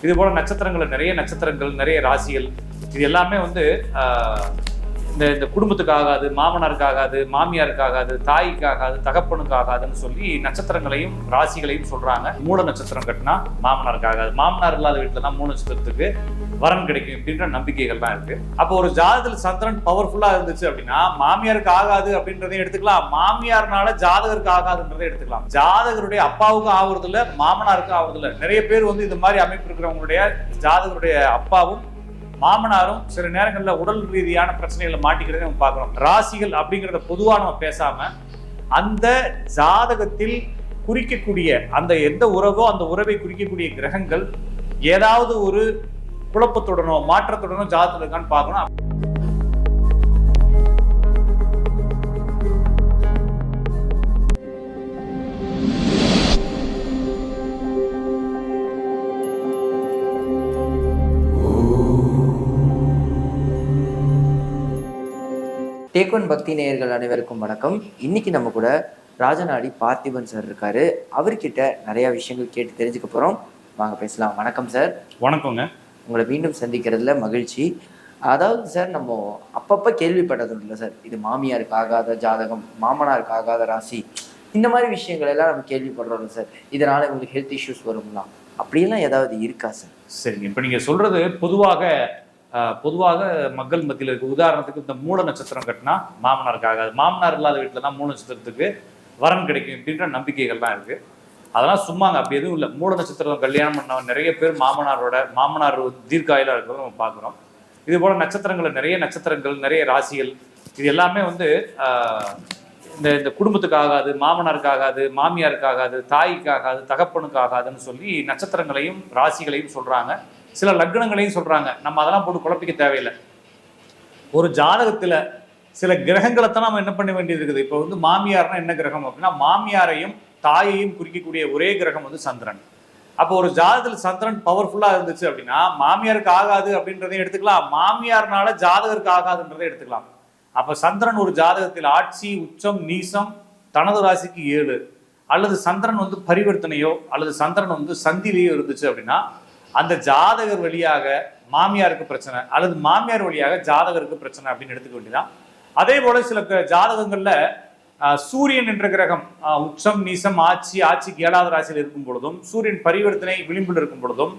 இது போல நிறைய நட்சத்திரங்கள், நிறைய ராசிகள், இது எல்லாமே வந்து இந்த குடும்பத்துக்கு ஆகாது, மாமனாருக்கு ஆகாது, மாமியாருக்கு ஆகாது, தாய்க்கு ஆகாது, தகப்பனுக்கு ஆகாதுன்னு சொல்லி நட்சத்திரங்களையும் ராசிகளையும் சொல்றாங்க. மூல நட்சத்திரம் கட்டினா மாமனாருக்கு ஆகாது, மாமனார் இல்லாத வீட்டுல தான் மூல நட்சத்திரத்துக்கு வரன் கிடைக்கும் அப்படின்ற நம்பிக்கைகள்லாம் இருக்கு. அப்போ ஒரு ஜாதகத்தில் சந்திரன் பவர்ஃபுல்லா இருந்துச்சு அப்படின்னா மாமியாருக்கு ஆகாது அப்படின்றதையும் எடுத்துக்கலாம், மாமியார்னால ஜாதகருக்கு ஆகாதுன்றதை எடுத்துக்கலாம். ஜாதகருடைய அப்பாவுக்கும் ஆகுறது இல்லை, மாமனாருக்கும் ஆகுறது இல்லை. நிறைய பேர் வந்து இந்த மாதிரி அமைப்பு இருக்கிறவங்களுடைய ஜாதகருடைய அப்பாவும் மாமனாரும் சில நேரங்களில் உடல் ரீதியான பிரச்சனைகளை மாட்டிக்கிறதை நம்ம பார்க்குறோம். ராசிகள் அப்படிங்கிறத பொதுவாக நம்ம பேசாம அந்த ஜாதகத்தில் குறிக்கக்கூடிய அந்த எந்த உறவோ அந்த உறவை குறிக்கக்கூடிய கிரகங்கள் ஏதாவது ஒரு குழப்பத்துடனோ மாற்றத்துடனோ ஜாதகத்தில் இருக்கான்னு பார்க்கணும். டேக் ஒன் பக்தி நேயர்கள் அனைவருக்கும் வணக்கம். இன்னைக்கு நம்ம கூட ராஜநாடி பார்த்திபன் சார் இருக்காரு. அவர்கிட்ட நிறைய விஷயங்கள் கேட்டு தெரிஞ்சுக்க போறோம். வாங்க பேசலாம். வணக்கம் சார். வணக்கங்க. உங்களை மீண்டும் சந்திக்கிறதுல மகிழ்ச்சி. அதாவது சார், நம்ம அப்பப்ப கேள்விப்பட்டது இல்லை சார், இது மாமியாருக்கு ஆகாத ஜாதகம், மாமனாருக்கு ஆகாத ராசி, இந்த மாதிரி விஷயங்கள் எல்லாம் நம்ம கேள்விப்படுறோம் சார். இதனால உங்களுக்கு ஹெல்த் இஷ்யூஸ் வருங்களா, அப்படியெல்லாம் ஏதாவது இருக்கா சார்? சரிங்க. இப்போ நீங்க சொல்றது பொதுவாக மக்கள் மத்தியில் இருக்கு. உதாரணத்துக்கு இந்த மூல நட்சத்திரம் கட்டினா மாமனாருக்கு ஆகாது, மாமனார் இல்லாத வீட்டில் தான் மூல நட்சத்திரத்துக்கு வரன் கிடைக்கும் அப்படின்ற நம்பிக்கைகள்லாம் இருக்கு. அதெல்லாம் சும்மாங்க, அப்படி எதுவும் இல்லை. மூல நட்சத்திரம் கல்யாணம் பண்ண நிறைய பேர் மாமனார் தீர்க்காயிலாக இருக்கிறத நம்ம பார்க்குறோம். இது போல நிறைய நட்சத்திரங்கள், நிறைய ராசிகள், இது எல்லாமே வந்து இந்த குடும்பத்துக்கு ஆகாது, மாமனாருக்கு ஆகாது, மாமியாருக்கு ஆகாது, தாய்க்கு ஆகாது, தகப்பனுக்கு ஆகாதுன்னு சொல்லி நட்சத்திரங்களையும் ராசிகளையும் சொல்றாங்க. சில லக்னங்களையும் சொல்றாங்க. நம்ம அதெல்லாம் போட்டு குழப்பிக்க தேவையில்லை. ஒரு ஜாதகத்துல சில கிரகங்களைத்தான் நம்ம என்ன பண்ண வேண்டியது இருக்குது. இப்போ வந்து மாமியார்னா என்ன கிரகம் அப்படின்னா, மாமியாரையும் தாயையும் குறிக்கக்கூடிய ஒரே கிரகம் வந்து சந்திரன். அப்போ ஒரு ஜாதகத்தில் சந்திரன் பவர்ஃபுல்லா இருந்துச்சு அப்படின்னா மாமியாருக்கு ஆகாது அப்படின்றதையும் எடுத்துக்கலாம், மாமியார்னால ஜாதகருக்கு ஆகாதுன்றதை எடுத்துக்கலாம். அப்ப சந்திரன் ஒரு ஜாதகத்தில் ஆட்சி, உச்சம், நீசம், தனது ராசிக்கு 7 அல்லது சந்திரன் வந்து பரிவர்த்தனையோ அல்லது சந்திரன் வந்து சந்திலேயோ இருந்துச்சு அப்படின்னா அந்த ஜாதகர் வழியாக மாமியாருக்கு பிரச்சனை அல்லது மாமியார் வழியாக ஜாதகருக்கு பிரச்சனை அப்படின்னு எடுத்துக்க வேண்டியதான். அதே போல சில ஜாதகங்கள்ல சூரியன் என்ற கிரகம் உச்சம், நீசம், ஆட்சிக்கு 7வது ராசியில் இருக்கும் பொழுதும், சூரியன் பரிவர்த்தனை விளிம்பில் இருக்கும் பொழுதும்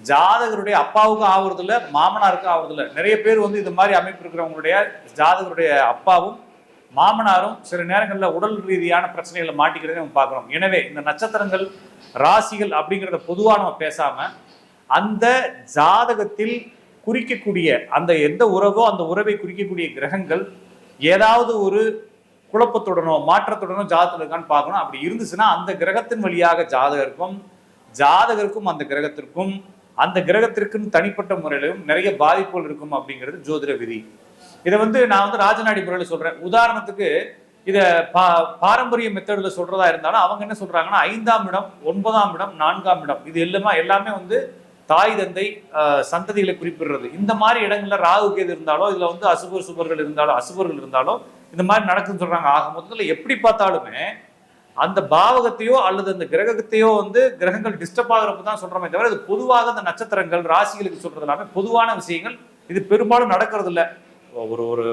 ஜாதகருடைய அப்பாவுக்கும் ஆகுறது இல்லை, மாமனாருக்கும் ஆகுறது இல்லை. நிறைய பேர் வந்து இந்த மாதிரி அமைப்பு இருக்கிறவங்களுடைய ஜாதகருடைய அப்பாவும் மாமனாரும் சில நேரங்களில் உடல் ரீதியான பிரச்சனைகளை மாட்டிக்கிறதை நம்ம பார்க்குறோம். எனவே இந்த நட்சத்திரங்கள், ராசிகள் அப்படிங்கிறத பொதுவாக நம்ம பேசாம அந்த ஜாதகத்தில் குறிக்கக்கூடிய அந்த எந்த உறவோ அந்த உறவை குறிக்கக்கூடிய கிரகங்கள் ஏதாவது ஒரு குழப்பத்துடனோ மாற்றத்துடனோ ஜாதகத்தில் இருக்கான்னு பார்க்கணும். அப்படி இருந்துச்சுன்னா அந்த கிரகத்தின் வழியாக ஜாதகருக்கும் அந்த கிரகத்திற்கும் தனிப்பட்ட முறையிலும் நிறைய பாதிப்புகள் இருக்கும் அப்படிங்கிறது ஜோதிட விதி. இதை வந்து நான் வந்து ராஜநாடி முறையில் சொல்றேன். உதாரணத்துக்கு இதை பாரம்பரிய மெத்தடில் சொல்றதா இருந்தாலும் அவங்க என்ன சொல்றாங்கன்னா 5ஆம் இடம், 9ஆம் இடம், 4ஆம் இடம், இது எல்லாமே வந்து தாய் தந்தை சந்ததிகளை குறிப்பிடுறது. இந்த மாதிரி இடங்கள்ல ராகு கேது இருந்தாலோ இதுல வந்து அசுபர்கள் இருந்தாலோ இந்த மாதிரி நடக்குன்னு சொல்றாங்க. ஆக மொத்தத்தில் எப்படி பார்த்தாலுமே அந்த பாவகத்தையோ அல்லது அந்த கிரகத்தையோ வந்து கிரகங்கள் டிஸ்டர்ப் ஆகிறப்ப தான் சொல்றோமே தவிர இது பொதுவாக அந்த நட்சத்திரங்கள், ராசிகளுக்கு சொல்றது எல்லாமே பொதுவான விஷயங்கள். இது பெரும்பாலும் நடக்கிறது இல்லை. ஒரு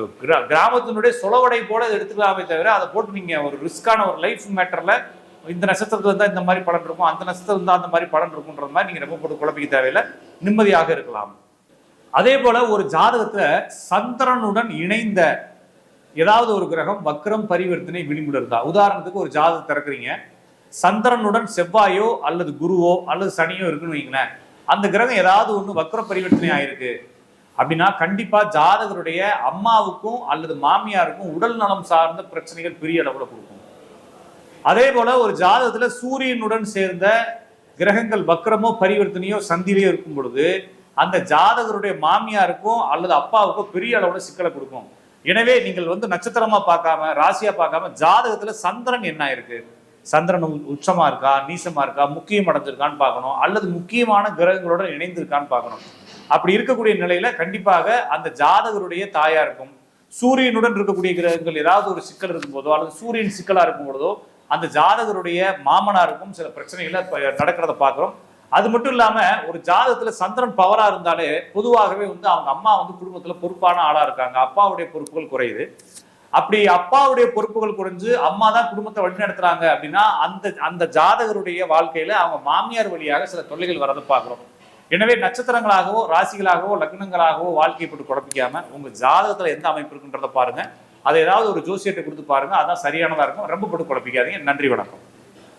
கிராமத்தினுடைய சொலவடை போல இதை எடுத்துக்கலாமே தவிர அதை போட்டு நீங்க ஒரு ரிஸ்கான ஒரு லைஃப் மேட்டர்ல இந்த நட்சத்திரத்துல இருந்தால் இந்த மாதிரி பலன் இருக்கும், அந்த நட்சத்திரம் இருந்தால் அந்த மாதிரி பலன் இருக்கும்ன்ற மாதிரி நீங்க ரொம்ப போட்டு குழப்பிக்க தேவையில்லை, நிம்மதியாக இருக்கலாம். அதே போல ஒரு ஜாதகத்துல சந்திரனுடன் இணைந்த ஏதாவது ஒரு கிரகம் வக்ரம், பரிவர்த்தனை, விளிம்புல இருந்தா, உதாரணத்துக்கு ஒரு ஜாதகம் திறக்கிறீங்க, சந்திரனுடன் செவ்வாயோ அல்லது குருவோ அல்லது சனியோ இருக்குன்னு வைங்களேன், அந்த கிரகம் ஏதாவது ஒண்ணு வக்ர பரிவர்த்தனை ஆயிருக்கு அப்படின்னா கண்டிப்பா ஜாதகருடைய அம்மாவுக்கும் அல்லது மாமியாருக்கும் உடல் நலம் சார்ந்த பிரச்சனைகள் பெரிய அளவுல கொடுக்கும். அதே போல ஒரு ஜாதகத்துல சூரியனுடன் சேர்ந்த கிரகங்கள் வக்ரமோ பரிவர்த்தனையோ சந்திலேயோ இருக்கும் பொழுது அந்த ஜாதகருடைய மாமியாருக்கும் அல்லது அப்பாவுக்கும் பெரிய அளவுல சிக்கலை கொடுக்கும். எனவே நீங்கள் வந்து நட்சத்திரமா பார்க்காம, ராசியா பார்க்காம ஜாதகத்துல சந்திரன் என்ன இருக்கு, சந்திரன் உச்சமா இருக்கா, நீசமா இருக்கா, முக்கியம் அடைஞ்சிருக்கான்னு பார்க்கணும், அல்லது முக்கியமான கிரகங்களோட இணைந்திருக்கான்னு பார்க்கணும். அப்படி இருக்கக்கூடிய நிலையில கண்டிப்பாக அந்த ஜாதகருடைய தாயாருக்கும் சூரியனுடன் இருக்கக்கூடிய கிரகங்கள் ஏதாவது ஒரு சிக்கல் இருக்கும் போதோ அல்லது சூரியன் சிக்கலா இருக்கும் பொழுதோ அந்த ஜாதகருடைய மாமனாருக்கும் சில பிரச்சனைகளை நடக்கிறத பார்க்குறோம். அது மட்டும் இல்லாம ஒரு ஜாதகத்துல சந்திரன் பவரா இருந்தாலே பொதுவாகவே வந்து அவங்க அம்மா வந்து குடும்பத்துல பொறுப்பான ஆளா இருக்காங்க, அப்பாவுடைய பொறுப்புகள் குறையுது. அப்படி அப்பாவுடைய பொறுப்புகள் குறைஞ்சு அம்மா தான் குடும்பத்தை வழிநடத்துறாங்க அப்படின்னா அந்த அந்த ஜாதகருடைய வாழ்க்கையில அவங்க மாமியார் வழியாக சில தொல்லைகள் வரதை பார்க்கிறோம். எனவே நட்சத்திரங்களாகவோ ராசிகளாகவோ லக்னங்களாகவோ வாழ்க்கையை போட்டு குழப்பிக்காம உங்க ஜாதகத்துல எந்த அமைப்பு இருக்குன்றத பாருங்க. அதை ஏதாவது ஒரு ஜோசியத்தை கொடுத்து பாருங்க, அதான் சரியானதா இருக்கும். ரொம்ப போட்டு குழப்பிக்காதீங்க. நன்றி, வணக்கம்.